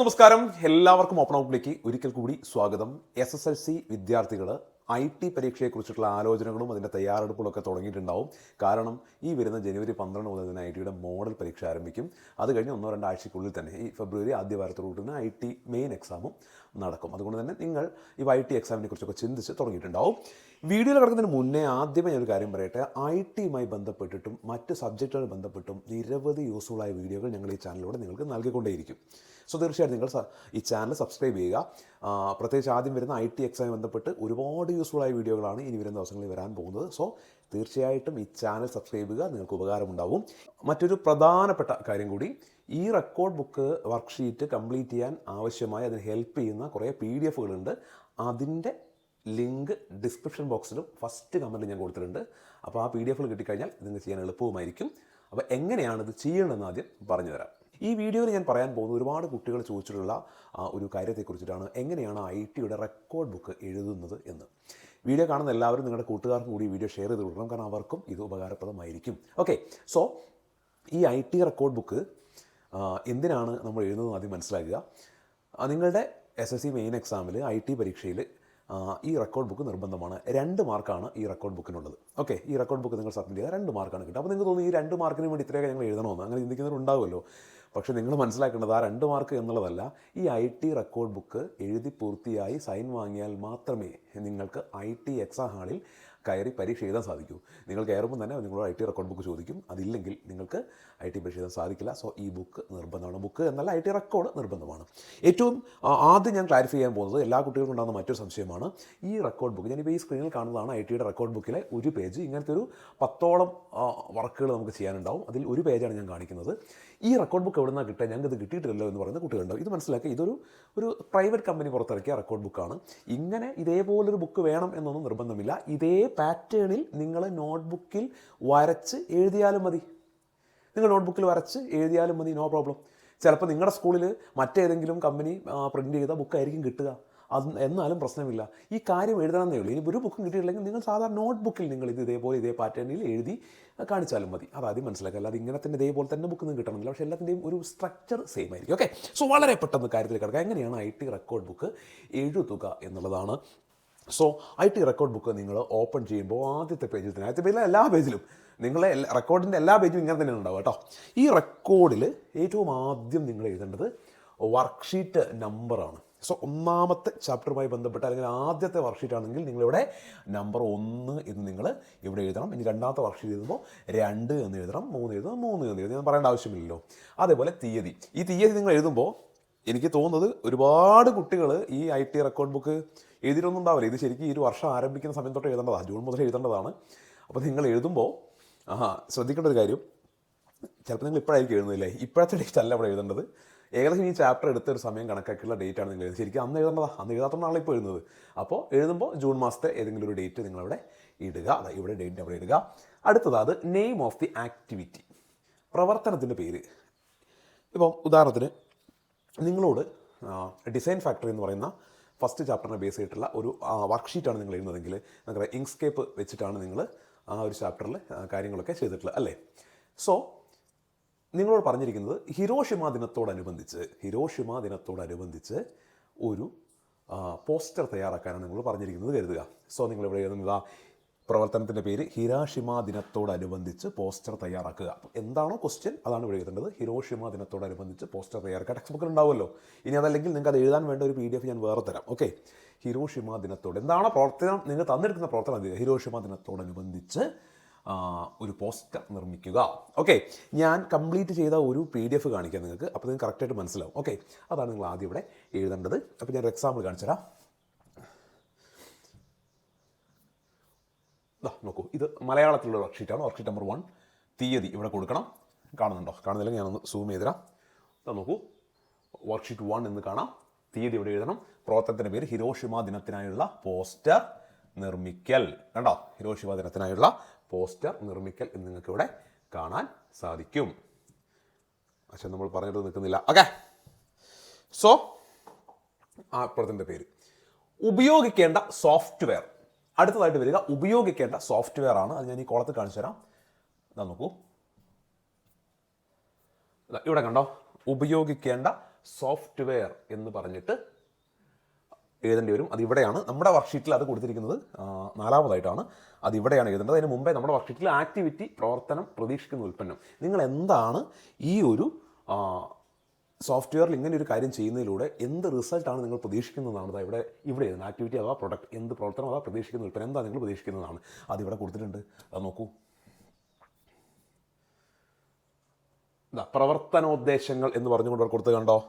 നമസ്കാരം, എല്ലാവർക്കും ഓപ്പൺ ഔട്ടിലേക്ക് ഒരിക്കൽ കൂടി സ്വാഗതം. SSLC വിദ്യാർത്ഥികൾ IT പരീക്ഷയെക്കുറിച്ചിട്ടുള്ള ആലോചനകളും അതിൻ്റെ തയ്യാറെടുപ്പുകളൊക്കെ തുടങ്ങിയിട്ടുണ്ടാവും. കാരണം ഈ വരുന്ന ജനുവരി 12 മുതൽ തന്നെ ITയുടെ മോഡൽ പരീക്ഷ ആരംഭിക്കും. അത് കഴിഞ്ഞ് 1-2 ആഴ്ചയ്ക്കുള്ളിൽ തന്നെ ഈ ഫെബ്രുവരി ആദ്യ വാരത്തോടുകൂടി IT മെയിൻ എക്സാമും നടക്കും. അതുകൊണ്ട് തന്നെ നിങ്ങൾ ഈ IT എക്സാമിനെ കുറിച്ചൊക്കെ ചിന്തിച്ച് തുടങ്ങിയിട്ടുണ്ടാവും. വീഡിയോയിൽ കിടക്കുന്നതിന് മുന്നേ ആദ്യമേ ഞാനൊരു കാര്യം പറയട്ടെ. ITയുമായി ബന്ധപ്പെട്ടിട്ടും മറ്റ് സബ്ജക്റ്റുമായി ബന്ധപ്പെട്ടും നിരവധി യൂസ്ഫുള്ളായ വീഡിയോകൾ ഞങ്ങൾ ഈ ചാനലിലൂടെ നിങ്ങൾക്ക് നൽകിക്കൊണ്ടേയിരിക്കും. സോ തീർച്ചയായിട്ടും നിങ്ങൾ ഈ ചാനൽ സബ്സ്ക്രൈബ് ചെയ്യുക. പ്രത്യേകിച്ച് ആദ്യം വരുന്ന IT എക്സാമുമായി ബന്ധപ്പെട്ട് ഒരുപാട് യൂസ്ഫുള്ളായ വീഡിയോകളാണ് ഇനി വരുന്ന ദിവസങ്ങളിൽ വരാൻ പോകുന്നത്. സോ തീർച്ചയായിട്ടും ഈ ചാനൽ സബ്സ്ക്രൈബ് ചെയ്യുക, നിങ്ങൾക്ക് ഉപകാരമുണ്ടാവും. മറ്റൊരു പ്രധാനപ്പെട്ട കാര്യം കൂടി, ഈ റെക്കോർഡ് ബുക്ക് വർക്ക്ഷീറ്റ് കംപ്ലീറ്റ് ചെയ്യാൻ ആവശ്യമായി അതിന് ഹെൽപ്പ് ചെയ്യുന്ന കുറേ PDFകളുണ്ട്. അതിൻ്റെ ലിങ്ക് ഡിസ്ക്രിപ്ഷൻ ബോക്സിലും ഫസ്റ്റ് കമൻറ്റിൽ ഞാൻ കൊടുത്തിട്ടുണ്ട്. അപ്പോൾ ആ PDFകൾ കിട്ടിക്കഴിഞ്ഞാൽ നിങ്ങൾക്ക് ചെയ്യാൻ എളുപ്പവുമായിരിക്കും. അപ്പോൾ എങ്ങനെയാണ് ഇത് ചെയ്യണമെന്ന് ആദ്യം പറഞ്ഞു തരാം. ഈ വീഡിയോയിൽ ഞാൻ പറയാൻ പോകുന്നത് ഒരുപാട് കുട്ടികൾ ചോദിച്ചിട്ടുള്ള ഒരു കാര്യത്തെക്കുറിച്ചിട്ടാണ്. എങ്ങനെയാണ് ITയുടെ റെക്കോർഡ് ബുക്ക് എഴുതുന്നത് എന്ന്. വീഡിയോ കാണുന്ന എല്ലാവരും നിങ്ങളുടെ കൂട്ടുകാർക്കും കൂടി വീഡിയോ ഷെയർ ചെയ്ത് കൊടുക്കണം, കാരണം അവർക്കും ഇത് ഉപകാരപ്രദമായിരിക്കും. ഓക്കെ, സോ ഈ IT റെക്കോർഡ് ബുക്ക് എന്തിനാണ് നമ്മൾ എഴുതുന്നത് ആദ്യം മനസ്സിലാക്കുക. നിങ്ങളുടെ SSC മെയിൻ എക്സാമിൽ IT പരീക്ഷയിൽ ഈ റെക്കോർഡ് ബുക്ക് നിർബന്ധമാണ്. 2 മാർക്കാണ് ഈ റെക്കോർഡ് ബുക്കിനുള്ളത്. ഓക്കെ, ഈ റെക്കോർഡ് ബുക്ക് നിങ്ങൾ സബ്മിറ്റ് ചെയ്താൽ 2 മാർക്കാണ് കിട്ടുക. അപ്പോൾ നിങ്ങൾക്ക് തോന്നുന്നു ഈ 2 മാർക്കിന് വേണ്ടി ഇത്രയൊക്കെ ഞങ്ങൾ എഴുതണമെന്ന് അങ്ങനെ ചിന്തിക്കുന്നവരുണ്ടാവുമല്ലോ. പക്ഷേ നിങ്ങൾ മനസ്സിലാക്കേണ്ടത് ആ 2 മാർക്ക് എന്നുള്ളതല്ല. ഈ IT റെക്കോർഡ് ബുക്ക് എഴുതി പൂർത്തിയായി സൈൻ വാങ്ങിയാൽ മാത്രമേ നിങ്ങൾക്ക് IT എക്സാം ഹാളിൽ കയറി പരീക്ഷ എഴുതാൻ സാധിക്കൂ. നിങ്ങൾ കയറുമ്പോൾ തന്നെ നിങ്ങളോട് IT റെക്കോർഡ് ബുക്ക് ചോദിക്കും. അതില്ലെങ്കിൽ നിങ്ങൾക്ക് IT പരീക്ഷ എഴുതാൻ സാധിക്കില്ല. സോ ഈ ബുക്ക് നിർബന്ധമാണ്. ബുക്ക് എന്നല്ല, IT റെക്കോർഡ് നിർബന്ധമാണ്. ഏറ്റവും ആദ്യം ഞാൻ ക്ലാരിഫൈ ചെയ്യാൻ പോകുന്നത് എല്ലാ കുട്ടികൾക്കും ഉണ്ടാകുന്ന മറ്റൊരു സംശയമാണ്. ഈ റെക്കോർഡ് ബുക്ക് ഞാനിപ്പോൾ ഈ സ്ക്രീനിൽ കാണുന്നതാണ് ITയുടെ റെക്കോർഡ് ബുക്കിലെ ഒരു പേജ്. ഇങ്ങനത്തെ ഒരു 10ഓളം വർക്കുകൾ നമുക്ക് ചെയ്യാനുണ്ടാവും. അതിൽ ഒരു പേജാണ് ഞാൻ കാണിക്കുന്നത്. ഈ റെക്കോർഡ് ബുക്ക് എവിടെ നിന്നാണ് കിട്ടുക, ഞങ്ങൾക്ക് ഇത് കിട്ടിയിട്ടില്ലല്ലോ എന്ന് പറയുന്ന കുട്ടികളുണ്ടാവും. ഇത് മനസ്സിലാക്കി, ഇതൊരു പ്രൈവറ്റ് കമ്പനി പുറത്തിറക്കിയ റെക്കോർഡ് ബുക്കാണ്. ഇങ്ങനെ ഇതേപോലൊരു ബുക്ക് വേണം എന്നൊന്നും നിർബന്ധമില്ല. ഇതേ പാറ്റേണിൽ നിങ്ങൾ നോട്ട്ബുക്കിൽ വരച്ച് എഴുതിയാലും മതി. നിങ്ങൾ നോട്ട്ബുക്കിൽ വരച്ച് എഴുതിയാലും മതി, നോ പ്രോബ്ലം. ചിലപ്പോൾ നിങ്ങളുടെ സ്കൂളിൽ മറ്റേതെങ്കിലും കമ്പനി പ്രിൻ്റ് ചെയ്ത ബുക്കായിരിക്കും കിട്ടുക. എന്നാലും പ്രശ്നമില്ല. ഈ കാര്യം എഴുതണമെന്നേ ഉള്ളൂ. ഇനി ഒരു ബുക്കും കിട്ടിയിട്ടില്ലെങ്കിൽ നിങ്ങൾ സാധാരണ നോട്ട്ബുക്കിൽ നിങ്ങൾ ഇതേ പാറ്റേണിൽ എഴുതി കാണിച്ചാലും മതി. അതാദ്യം മനസ്സിലാക്കുക. അല്ലാതെ ഇങ്ങനെ തന്നെ ഇതേപോലെ തന്നെ ബുക്ക് നിങ്ങൾക്ക് കിട്ടണമെന്നില്ല. പക്ഷേ എല്ലാത്തിൻ്റെയും ഒരു സ്ട്രക്ചർ സെയിം ആയിരിക്കും. ഓക്കെ, സോ വളരെ പെട്ടെന്ന് കാര്യത്തിൽ കിടക്കുക. എങ്ങനെയാണ് IT റെക്കോർഡ് ബുക്ക് എഴുതുക എന്നുള്ളതാണ്. സോ IT റെക്കോർഡ് ബുക്ക് നിങ്ങൾ ഓപ്പൺ ചെയ്യുമ്പോൾ ആദ്യത്തെ പേജിൽ എല്ലാ പേജിലും നിങ്ങളെ റെക്കോർഡിൻ്റെ എല്ലാ പേജും ഇങ്ങനെ തന്നെ ഉണ്ടാവും കേട്ടോ. ഈ റെക്കോർഡിൽ ഏറ്റവും ആദ്യം നിങ്ങൾ എഴുതേണ്ടത് വർക്ക്ഷീറ്റ് നമ്പറാണ്. സോ ഒന്നാമത്തെ ചാപ്റ്ററുമായി ബന്ധപ്പെട്ട് അല്ലെങ്കിൽ ആദ്യത്തെ വർക്ക്ഷീറ്റ് ആണെങ്കിൽ നിങ്ങളിവിടെ നമ്പർ 1 എന്ന് നിങ്ങൾ ഇവിടെ എഴുതണം. ഇനി രണ്ടാമത്തെ വർക്ക്ഷീറ്റ് എഴുതുമ്പോൾ 2 എന്ന് എഴുതണം, 3 എഴുതണം, 3 എന്ന് എഴുതി. ഞാൻ പറയേണ്ട ആവശ്യമില്ലല്ലോ. അതേപോലെ തീയതി. ഈ തീയതി നിങ്ങൾ എഴുതുമ്പോൾ എനിക്ക് തോന്നുന്നത് ഒരുപാട് കുട്ടികൾ ഈ IT റെക്കോർഡ് ബുക്ക് എഴുതിയിട്ടൊന്നും ഉണ്ടാവില്ല. ഇത് ശരിക്കും ഈ ഒരു വർഷം ആരംഭിക്കുന്ന സമയം തൊട്ട് എഴുതേണ്ടതാണ്. ജൂൺ മുതൽ എഴുതേണ്ടതാണ്. അപ്പോൾ നിങ്ങൾ എഴുതുമ്പോൾ ശ്രദ്ധിക്കേണ്ട ഒരു കാര്യം, ചിലപ്പോൾ നിങ്ങൾ ഇപ്പോഴായിരിക്കും എഴുതുന്നില്ലേ, ഇപ്പോഴത്തെ ഡേറ്റ് അല്ല ഇവിടെ എഴുതേണ്ടത്. ഏകദേശം ഈ ചാപ്റ്റർ എടുത്തൊരു സമയം കണക്കാക്കിയുള്ള ഡേറ്റാണ് നിങ്ങൾ എഴുതുന്നത്. ശരിക്കും അന്ന് എഴുതേണ്ടതാണ്. അന്ന് എഴുതാത്തതുകൊണ്ടാണ് ഇപ്പോൾ എഴുതുന്നത്. അപ്പോൾ എഴുതുമ്പോൾ ജൂൺ മാസത്തെ ഏതെങ്കിലും ഒരു ഡേറ്റ് നിങ്ങളവിടെ ഇടുക. അതാ ഇവിടെ ഡേറ്റ് അവിടെ ഇടുക. അടുത്തത് അത് നെയിം ഓഫ് ദി ആക്ടിവിറ്റി, പ്രവർത്തനത്തിൻ്റെ പേര്. ഇപ്പം ഉദാഹരണത്തിന് നിങ്ങളോട് ഡിസൈൻ ഫാക്ടറി എന്ന് പറയുന്ന ഫസ്റ്റ് ചാപ്റ്ററിനെ ബേസ് ചെയ്തിട്ടുള്ള ഒരു വർക്ക്ഷീറ്റാണ് നിങ്ങൾ എഴുതുന്നതെങ്കിൽ നമുക്കറിയാം ഇങ്ക്സ്കേപ്പ് വെച്ചിട്ടാണ് നിങ്ങൾ ആ ഒരു ചാപ്റ്ററിൽ കാര്യങ്ങളൊക്കെ ചെയ്തിട്ടുള്ളത് അല്ലേ. സോ നിങ്ങളോട് പറഞ്ഞിരിക്കുന്നത് ഹിരോഷിമ ദിനത്തോടനുബന്ധിച്ച് ഒരു പോസ്റ്റർ തയ്യാറാക്കാനാണ് നിങ്ങൾ പറഞ്ഞിരിക്കുന്നത് കരുതുക. സോ നിങ്ങളിവിടെ എഴുതുന്നത് പ്രവർത്തനത്തിൻ്റെ പേര് ഹിരോഷിമ ദിനത്തോടനുബന്ധിച്ച് പോസ്റ്റർ തയ്യാറാക്കുക. എന്താണോ ക്വസ്റ്റ്യൻ അതാണ് ഇവിടെ എഴുതേണ്ടത്. ഹിരോഷിമ ദിനത്തോടനുബന്ധിച്ച് പോസ്റ്റർ തയ്യാറാക്കുക. ടെക്സ്റ്റ് ബുക്കിൽ ഉണ്ടാവുമല്ലോ. ഇനി അതല്ലെങ്കിൽ നിങ്ങൾക്ക് അത് എഴുതാൻ വേണ്ട ഒരു PDF ഞാൻ വേറെ തരാം. ഓക്കെ, ഹിരോഷിമ ദിനത്തോട് എന്താണോ പ്രവർത്തനം നിങ്ങൾ തന്നിരിക്കുന്ന പ്രവർത്തനം, ഹിരോഷിമ ദിനത്തോടനുബന്ധിച്ച് ഒരു പോസ്റ്റർ നിർമ്മിക്കുക. ഓക്കെ, ഞാൻ കംപ്ലീറ്റ് ചെയ്ത ഒരു PDF കാണിക്കാം നിങ്ങൾക്ക്. അപ്പോൾ നിങ്ങൾക്ക് കറക്റ്റായിട്ട് മനസ്സിലാവും. ഓക്കെ, അതാണ് നിങ്ങൾ ആദ്യം ഇവിടെ എഴുതേണ്ടത്. അപ്പോൾ ഞാനൊരു എക്സാമ്പിൾ കാണിച്ചു തരാം. നോക്കൂ, ഇത് മലയാളത്തിലുള്ള വർക്ക്ഷീറ്റാണ്. Worksheet number 1. തീയതി ഇവിടെ കൊടുക്കണം. കാണുന്നുണ്ടോ? കാണുന്നില്ലെങ്കിൽ ഞാനൊന്ന് സൂം ചെയ്തുതരാം. നോക്കൂ, വർക്ക്ഷീറ്റ് 1 എന്ന് കാണാം. തീയതി ഇവിടെ എഴുതണം. പ്രവർത്തനത്തിൻ്റെ പേര് ഹിരോഷിമ ദിനത്തിനായുള്ള പോസ്റ്റർ നിർമ്മിക്കൽ. കണ്ടോ, ഹിരോഷിമ ദിനത്തിനായുള്ള പോസ്റ്റർ നിർമ്മിക്കൽ എന്ന് നിങ്ങൾക്ക് ഇവിടെ കാണാൻ സാധിക്കും. പക്ഷെ നമ്മൾ പറഞ്ഞിട്ട് നിൽക്കുന്നില്ല. ഓക്കെ, സോ ആ പ്രവർത്തനത്തിൻ്റെ പേര്. ഉപയോഗിക്കേണ്ട സോഫ്റ്റ്വെയർ അടുത്തതായിട്ട് വരിക. ഉപയോഗിക്കേണ്ട സോഫ്റ്റ്വെയർ ആണ്. അത് ഞാൻ ഈ കോളത്തിൽ കാണിച്ചു തരാം. നോക്കൂ, ഇവിടെ കണ്ടോ, ഉപയോഗിക്കേണ്ട സോഫ്റ്റ്വെയർ എന്ന് പറഞ്ഞിട്ട് എഴുതേണ്ടി വരും. അതിവിടെയാണ് നമ്മുടെ വർക്ക്ഷീറ്റിൽ അത് കൊടുത്തിരിക്കുന്നത്, 4ാമതായിട്ടാണ്. അതിവിടെയാണ് എഴുതേണ്ടത്. അതിന് മുമ്പേ നമ്മുടെ വർക്ക്ഷീറ്റിൽ ആക്ടിവിറ്റി, പ്രവർത്തനം, പ്രതീക്ഷിക്കുന്ന ഉൽപ്പന്നം, നിങ്ങൾ എന്താണ് ഈ ഒരു സോഫ്റ്റ്വെയറിൽ ഇങ്ങനെ ഒരു കാര്യം ചെയ്യുന്നതിലൂടെ എന്ത് റിസൾട്ടാണ് നിങ്ങൾ പ്രതീക്ഷിക്കുന്നതാണ് ഇവിടെ എഴുതുന്നത്. ആക്ടിവിറ്റി അഥവാ പ്രൊഡക്റ്റ്, എന്ത് പ്രവർത്തനം അഥവാ പ്രതീക്ഷിക്കുന്ന ഉൽപ്പന്നം, എന്താ നിങ്ങൾ പ്രതീക്ഷിക്കുന്നതാണ്, അതിവിടെ കൊടുത്തിട്ടുണ്ട്. അത് നോക്കൂ. പ്രവർത്തനോദ്ദേശങ്ങൾ എന്ന് പറഞ്ഞുകൊണ്ട് കൊടുത്ത് കണ്ടോ,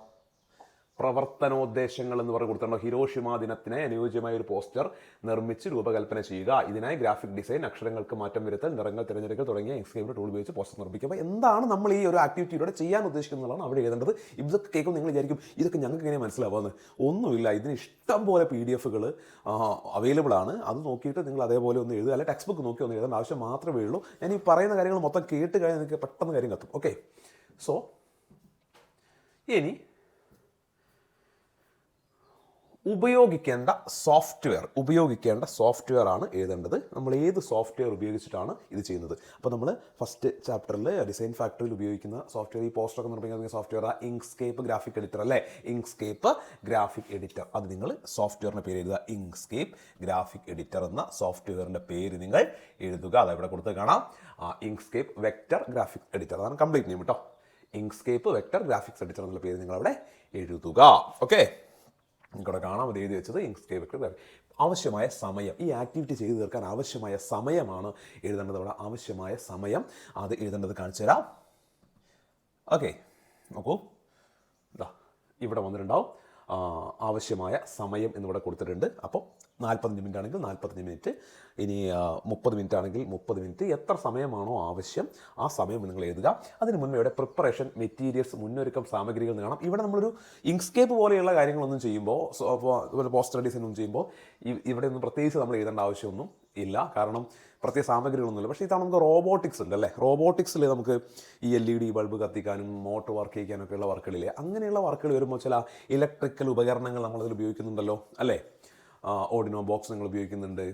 പ്രവർത്തനോദ്ദേശങ്ങൾ എന്ന് പറഞ്ഞ് കൊടുത്തിട്ടുണ്ടോ. ഹിരോഷിമ ദിനത്തിന് അനുയോജ്യമായ ഒരു പോസ്റ്റർ നിർമ്മിച്ച് രൂപകൽപ്പന ചെയ്യുക. ഇതിനായി ഗ്രാഫിക് ഡിസൈൻ, അക്ഷരങ്ങൾക്ക് മാറ്റം വരുത്തൽ, നിറങ്ങൾ തിരഞ്ഞെടുക്കൽ തുടങ്ങിയ ഇൻസ്ക്രൈബ് ടൂൾ ഉപയോഗിച്ച് പോസ്റ്റർ നിർമ്മിക്കുക. അപ്പോൾ എന്താണ് നമ്മൾ ഈ ഒരു ആക്ടിവിറ്റിയിലൂടെ ചെയ്യാൻ ഉദ്ദേശിക്കുന്നതാണ് അവിടെ എഴുതേണ്ടത്. ഇതൊക്കെ കേൾക്കും നിങ്ങൾ വിചാരിക്കും ഇതൊക്കെ ഞങ്ങൾക്ക് എങ്ങനെ മനസ്സിലാവുമെന്ന്. ഒന്നുമില്ല, ഇതിന് ഇഷ്ടം പോലെ PDF അവൈലബിൾ ആണ്. അത് നോക്കിയിട്ട് നിങ്ങൾ അതേപോലെ ഒന്ന് എഴുതുക. അല്ലെ ടെക്സ്റ്റ് ബുക്ക് നോക്കി ഒന്ന് എഴുതേണ്ട ആവശ്യം മാത്രമേ ഉള്ളൂ. ഞാൻ ഈ പറയുന്ന കാര്യങ്ങൾ മൊത്തം കേട്ട് കഴിഞ്ഞാൽ നിങ്ങൾക്ക് പെട്ടെന്ന് കാര്യം കത്തും. ഓക്കെ, സോ ഇനി ഉപയോഗിക്കേണ്ട സോഫ്റ്റ്വെയർ ആണ് എഴുതേണ്ടത്. നമ്മൾ ഏത് സോഫ്റ്റ്വെയർ ഉപയോഗിച്ചിട്ടാണ് ഇത് ചെയ്യുന്നത്. അപ്പോൾ നമ്മൾ ഫസ്റ്റ് ചാപ്റ്ററിൽ ഡിസൈൻ ഫാക്ടറിയിൽ ഉപയോഗിക്കുന്ന സോഫ്റ്റ്വെയർ, ഈ പോസ്റ്ററൊക്കെ നിർമ്മിക്കുന്ന സോഫ്റ്റ്വെയർ ഇങ്ക്സ്കേപ്പ് ഗ്രാഫിക് എഡിറ്റർ അല്ലേ. ഇങ്ക്സ്കേപ്പ് ഗ്രാഫിക് എഡിറ്റർ, അത് നിങ്ങൾ സോഫ്റ്റ്വെയറിൻ്റെ പേര് എഴുതുക. ഇങ്ക്സ്കേപ്പ് ഗ്രാഫിക് എഡിറ്റർ എന്ന സോഫ്റ്റ്വെയറിൻ്റെ പേര് നിങ്ങൾ എഴുതുക. അതവിടെ കൊടുത്ത് കാണാം. ഇങ്ക്സ്കേപ്പ് വെക്ടർ ഗ്രാഫിക് എഡിറ്റർ, അതാണ് കംപ്ലീറ്റ് നെയിം കേട്ടോ. ഇങ്ക്സ്കേപ്പ് വെക്ടർ ഗ്രാഫിക്സ് എഡിറ്റർ എന്നുള്ള പേര് നിങ്ങളവിടെ എഴുതുക. ഓക്കെ, നിങ്ങൾക്കവിടെ കാണാൻ അത് എഴുതി വെച്ചത് ഇങ്ക്സ്കേപ്പ്. ആവശ്യമായ സമയം, ഈ ആക്ടിവിറ്റി ചെയ്തു തീർക്കാൻ ആവശ്യമായ സമയമാണ് എഴുതേണ്ടത്. അവിടെ ആവശ്യമായ സമയം അത് എഴുതേണ്ടത് കാണിച്ചു തരാം. ഓക്കെ, നോക്കൂ, ഇതാ ഇവിടെ വന്നിട്ടുണ്ടാവും ആവശ്യമായ സമയം എന്നിവിടെ കൊടുത്തിട്ടുണ്ട്. അപ്പോൾ 45 മിനിറ്റ് ആണെങ്കിൽ 45 മിനിറ്റ്, ഇനി 30 മിനിറ്റ് ആണെങ്കിൽ 30 മിനിറ്റ്, എത്ര സമയമാണോ ആവശ്യം ആ സമയം നിങ്ങൾ എഴുതുക. അതിന് മുന്നേ ഇവിടെ പ്രിപ്പറേഷൻ, മെറ്റീരിയൽസ്, മുന്നൊരുക്കം, സാമഗ്രികൾ എന്ന് കാണാം. ഇവിടെ നമ്മളൊരു ഇങ്ക്സ്കേപ്പ് പോലെയുള്ള കാര്യങ്ങളൊന്നും ചെയ്യുമ്പോൾ, പോസ്റ്റർ ഡിസൈൻ ഒന്നും ചെയ്യുമ്പോൾ ഇവിടെ ഒന്നും പ്രത്യേകിച്ച് നമ്മൾ എഴുതേണ്ട ആവശ്യമൊന്നും ഇല്ല. കാരണം പ്രത്യേക സാമഗ്രികളൊന്നുമില്ല. പക്ഷേ ഇതാണ് നമുക്ക് റോബോട്ടിക്സ് ഉണ്ട് അല്ലേ. റോബോട്ടിക്സിൽ നമുക്ക് ഈ LED ബൾബ് കത്തിക്കാനും മോട്ടോർ വർക്ക് ചെയ്യിക്കാനൊക്കെ ഉള്ള വർക്കുകളില്ലേ, അങ്ങനെയുള്ള വർക്കുകൾ വരുമ്പോൾ ചില ഇലക്ട്രിക്കൽ ഉപകരണങ്ങൾ നമ്മളതിൽ ഉപയോഗിക്കുന്നുണ്ടല്ലോ അല്ലേ. ഓർഡിനോ ബോക്സ് നിങ്ങൾ ഉപയോഗിക്കുന്നുണ്ട്.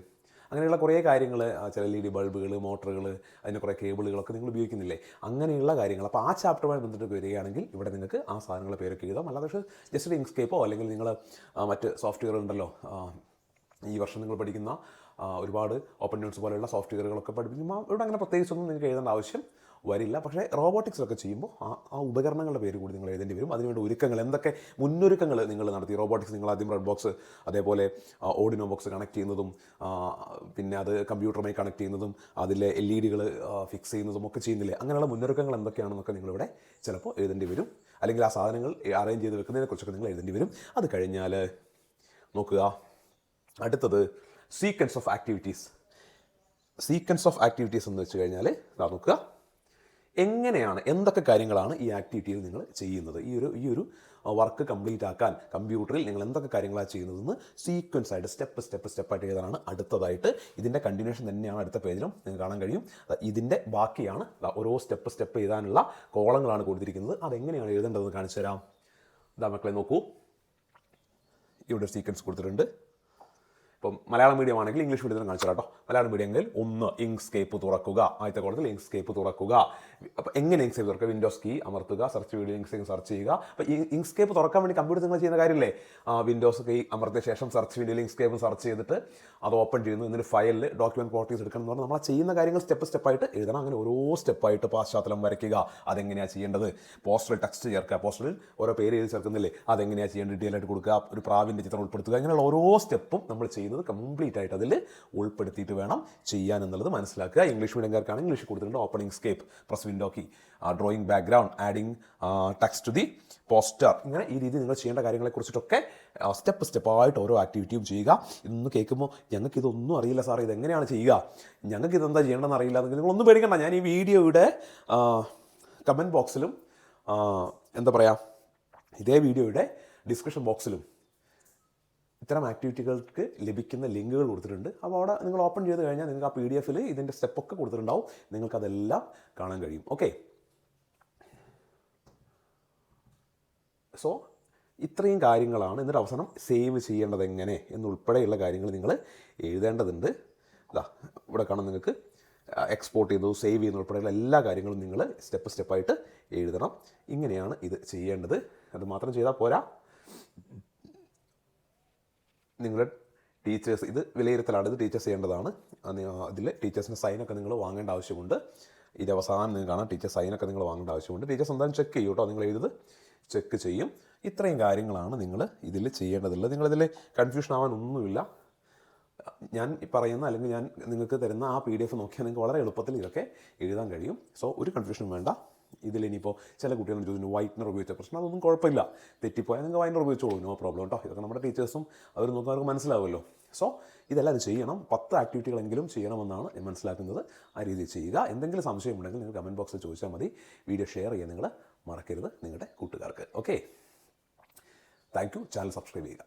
അങ്ങനെയുള്ള കുറേ കാര്യങ്ങൾ, ചില LED ബൾബുകൾ, മോട്ടറുകൾ, അതിന് കുറേ കേബിളുകളൊക്കെ നിങ്ങൾ ഉപയോഗിക്കുന്നില്ലേ, അങ്ങനെയുള്ള കാര്യങ്ങൾ. അപ്പോൾ ആ ചാപ്റ്ററുമായി ബന്ധപ്പെട്ട് വരികയാണെങ്കിൽ ഇവിടെ നിങ്ങൾക്ക് ആ സാധനങ്ങളുടെ പേരൊക്കെ എഴുതാം. അല്ലാതെ പക്ഷേ ജസ്റ്റ് ഒരു ഇങ്ക്സ്കേപ്പോ അല്ലെങ്കിൽ നിങ്ങൾ മറ്റ് സോഫ്റ്റ്വെയർ ഉണ്ടല്ലോ, ഈ വർഷം നിങ്ങൾ പഠിക്കുന്ന ഒരുപാട് ഓപ്പൺ നോട്ട്സ് പോലെയുള്ള സോഫ്റ്റ്വെയറുകളൊക്കെ പഠിപ്പിക്കുമ്പോൾ ഇവിടെ അങ്ങനെ പ്രത്യേകിച്ചൊന്നും നിങ്ങൾക്ക് എഴുതേണ്ട ആവശ്യം വരില്ല. പക്ഷേ റോബോട്ടിക്സിലൊക്കെ ചെയ്യുമ്പോൾ ആ ഉപകരണങ്ങളുടെ പേര് കൂടി നിങ്ങൾ എഴുതേണ്ടി വരും. അതിനുവേണ്ടി ഒരുക്കങ്ങൾ, എന്തൊക്കെ മുന്നൊരുക്കങ്ങൾ നിങ്ങൾ നടത്തി. റോബോട്ടിക്സ് നിങ്ങൾ ആദ്യം റെഡ് ബോക്സ്, അതേപോലെ ഓർഡിനോ ബോക്സ് കണക്ട് ചെയ്യുന്നതും, പിന്നെ അത് കമ്പ്യൂട്ടറുമായി കണക്ട് ചെയ്യുന്നതും, അതിലെ LEDകൾ ഫിക്സ് ചെയ്യുന്നതും ഒക്കെ ചെയ്യുന്നില്ലേ. അങ്ങനെയുള്ള മുന്നൊരുക്കങ്ങൾ എന്തൊക്കെയാണെന്നൊക്കെ നിങ്ങളിവിടെ ചിലപ്പോൾ എഴുതേണ്ടി വരും. അല്ലെങ്കിൽ ആ സാധനങ്ങൾ അറേഞ്ച് ചെയ്ത് വെക്കുന്നതിനെക്കുറിച്ചൊക്കെ നിങ്ങൾ എഴുതേണ്ടി വരും. അത് കഴിഞ്ഞാൽ നോക്കുക, അടുത്തത് sequence of activities. Sequence of activities എന്ന് വെച്ച് കഴിഞ്ഞാൽ നോക്കുക, എങ്ങനെയാണ്, എന്തൊക്കെ കാര്യങ്ങളാണ് ഈ ആക്ടിവിറ്റിയിൽ നിങ്ങൾ ചെയ്യുന്നത്. ഈ ഒരു വർക്ക് കംപ്ലീറ്റ് ആക്കാൻ കമ്പ്യൂട്ടറിൽ നിങ്ങൾ എന്തൊക്കെ കാര്യങ്ങളാണ് ചെയ്യുന്നതെന്ന് സീക്വൻസ് ആയിട്ട് സ്റ്റെപ്പായിട്ട് എഴുതാനാണ് അടുത്തതായിട്ട്. ഇതിൻ്റെ കണ്ടിന്യൂഷൻ തന്നെയാണ് അടുത്ത പേജിലും നിങ്ങൾക്ക് കാണാൻ കഴിയും. ഇതിൻ്റെ ബാക്കിയാണ് ഓരോ സ്റ്റെപ്പ് എഴുതാനുള്ള കോളങ്ങളാണ് കൊടുത്തിരിക്കുന്നത്. അതെങ്ങനെയാണ് എഴുതേണ്ടതെന്ന് കാണിച്ചു തരാം. ഇതാ മക്കളെ നോക്കൂ, ഇവിടെ സീക്വൻസ് കൊടുത്തിട്ടുണ്ട്. ഇപ്പം മലയാളം മീഡിയം ആണെങ്കിൽ ഇംഗ്ലീഷ് മീഡിയത്തിന് കാണിച്ചു കേട്ടോ. മലയാളം മീഡിയമെങ്കിൽ 1 ഇങ്ക്സ്കേപ്പ് തുറക്കുക, ആദ്യത്തെ കോളത്തിൽ ഇങ്ക്സ്കേപ്പ് തുറക്കുക. അപ്പോൾ എങ്ങനെ ഇങ്ക്സ്കേപ്പ് തുറക്കുക, വിൻഡോസ് കീ അമർത്തുക, സെർച്ച് വീഡിയോ ഇങ്ക്സ്കേപ്പ് സെർച്ച് ചെയ്യുക. അപ്പോൾ ഈ ഇങ്ക്സ്കേപ്പ് തുറക്കാൻ വേണ്ടി കമ്പ്യൂട്ടർ നിങ്ങൾ ചെയ്യുന്ന കാര്യമില്ലേ, വിൻഡോസ് കീ അമർത്തിയ ശേഷം സെർച്ച് വീഡിയോയിൽ ഇങ്ക്സ്കേപ്പ് സെർച്ച് ചെയ്തിട്ട് അത് ഓപ്പൺ ചെയ്യുന്നു. എന്നിട്ട് ഫയലിൽ ഡോക്യുമെൻറ്റ് പ്രോപ്പർട്ടീസ് എടുക്കണം എന്ന് പറഞ്ഞാൽ നമ്മൾ ചെയ്യുന്ന കാര്യങ്ങൾ സ്റ്റെപ്പായിട്ട് എഴുതണം. അങ്ങനെ ഓരോ സ്റ്റെപ്പായിട്ട് പശ്ചാത്തലം വരയ്ക്കുക, അതെങ്ങനെയാണ് ചെയ്യേണ്ടത്. പോസ്റ്ററിൽ ടെക്സ്റ്റ് ചേർക്കുക, പോസ്റ്ററിൽ ഓരോ പേര് എഴുതി ചേർക്കുന്നില്ലേ, അതെങ്ങനെയാണ് ചെയ്യേണ്ടത്, ഡീറ്റെയിൽ ആയിട്ട് കൊടുക്കുക, ഒരു പ്രാവിൻ്റെ ചിത്രം ഉൾപ്പെടുത്തുക. അങ്ങനെയുള്ള ഓരോ സ്റ്റെപ്പും നമ്മൾ ചെയ്യുന്നത് കംപ്ലീറ്റ് ആയിട്ട് അതിൽ ഉൾപ്പെടുത്തിയിട്ട് വേണം ചെയ്യാൻ എന്നുള്ളത് മനസ്സിലാക്കുക. ഇംഗ്ലീഷ് മീഡിയംകാർക്കാണ് ഇംഗ്ലീഷ് കൊടുത്തിട്ടുണ്ട്. Opening escape, press window key, drawing background, adding text to the poster. ഇങ്ങനെ ഈ രീതി നിങ്ങൾ ചെയ്യേണ്ട കാര്യങ്ങളെക്കുറിച്ചിട്ടൊക്കെ സ്റ്റെപ്പായിട്ട് ഓരോ ആക്ടിവിറ്റിയും ചെയ്യുക. ഇതൊന്ന് കേൾക്കുമ്പോൾ ഞങ്ങൾക്ക് ഇതൊന്നും അറിയില്ല സാർ, ഇതെങ്ങനെയാണ് ചെയ്യുക, ഞങ്ങൾക്ക് ഇതെന്താ ചെയ്യേണ്ടതെന്ന് അറിയില്ല എന്നെങ്കിൽ നിങ്ങളൊന്നും പേടിക്കണ്ട. ഞാൻ ഈ വീഡിയോയുടെ കമൻറ്റ് ബോക്സിലും എന്താ പറയുക, ഇതേ വീഡിയോയുടെ ഡിസ്ക്രിപ്ഷൻ ബോക്സിലും ഇത്തരം ആക്ടിവിറ്റികൾക്ക് ലഭിക്കുന്ന ലിങ്കുകൾ കൊടുത്തിട്ടുണ്ട്. അപ്പോൾ അവിടെ നിങ്ങൾ ഓപ്പൺ ചെയ്ത് കഴിഞ്ഞാൽ നിങ്ങൾക്ക് ആ PDF-ൽ ഇതിൻ്റെ സ്റ്റെപ്പൊക്കെ കൊടുത്തിട്ടുണ്ടാവും. നിങ്ങൾക്കതെല്ലാം കാണാൻ കഴിയും. ഓക്കെ, സോ ഇത്രയും കാര്യങ്ങളാണ്. എന്നിട്ട് അവസാനം സേവ് ചെയ്യേണ്ടത് എങ്ങനെ എന്നുൾപ്പെടെയുള്ള കാര്യങ്ങൾ നിങ്ങൾ എഴുതേണ്ടതുണ്ട്. ഇതാ ഇവിടെ കാണാം നിങ്ങൾക്ക് എക്സ്പോർട്ട് ചെയ്തു സേവ് ചെയ്യുന്ന ഉൾപ്പെടെയുള്ള എല്ലാ കാര്യങ്ങളും നിങ്ങൾ സ്റ്റെപ്പായിട്ട് എഴുതണം. ഇങ്ങനെയാണ് ഇത് ചെയ്യേണ്ടത്. അത് മാത്രം ചെയ്താൽ പോരാ, നിങ്ങളുടെ ടീച്ചേഴ്സ്, ഇത് വിലയിരുത്തലാണ്, ഇത് ടീച്ചേഴ്സ് ചെയ്യേണ്ടതാണ്. അതിൽ ടീച്ചേഴ്സിൻ്റെ സൈനൊക്കെ നിങ്ങൾ വാങ്ങേണ്ട ആവശ്യമുണ്ട്. ഇത് അവസാനം നിങ്ങൾ കാണാം, ടീച്ചർ സൈനൊക്കെ നിങ്ങൾ വാങ്ങേണ്ട ആവശ്യമുണ്ട്. ടീച്ചേഴ്സ് എന്തായാലും ചെക്ക് ചെയ്യും കേട്ടോ, നിങ്ങൾ എഴുതത് ചെക്ക് ചെയ്യും. ഇത്രയും കാര്യങ്ങളാണ് നിങ്ങൾ ഇതിൽ ചെയ്യേണ്ടതുള്ളത്. നിങ്ങളിതിൽ കൺഫ്യൂഷൻ ആവാൻ ഒന്നുമില്ല. ഞാൻ പറയുന്ന അല്ലെങ്കിൽ ഞാൻ നിങ്ങൾക്ക് തരുന്ന ആ PDF നോക്കിയാൽ നിങ്ങൾക്ക് വളരെ എളുപ്പത്തിൽ ഇതൊക്കെ എഴുതാൻ കഴിയും. സോ ഒരു കൺഫ്യൂഷനും വേണ്ട. ഇതിലിനിയിപ്പോൾ ചില കുട്ടികൾ ചോദിച്ചു വൈറ്റ്നർ ഉപയോഗിച്ച പ്രശ്നം, അതൊന്നും കുഴപ്പമില്ല. തെറ്റിപ്പോയാൽ നിങ്ങൾക്ക് വൈറ്റ്നർ ഉപയോഗിച്ചോളൂ, നോ പ്രോബ്ലം കേട്ടോ. ഇതൊക്കെ നമ്മുടെ ടീച്ചേഴ്സും അവർ നോക്കുന്നവർക്ക് മനസ്സിലാവുമല്ലോ. സോ ഇതെല്ലാം ചെയ്യണം. 10 ആക്ടിവിറ്റികളെങ്കിലും ചെയ്യണമെന്നാണ് ഞാൻ മനസ്സിലാക്കുന്നത്. ആ രീതിയിൽ ചെയ്യുക. എന്തെങ്കിലും സംശയമുണ്ടെങ്കിൽ നിങ്ങൾ കമൻറ്റ് ബോക്സിൽ ചോദിച്ചാൽ മതി. വീഡിയോ ഷെയർ ചെയ്യാൻ നിങ്ങൾ മറക്കരുത് നിങ്ങളുടെ കൂട്ടുകാർക്ക്. Okay, thank you. Channel subscribe ചെയ്യുക.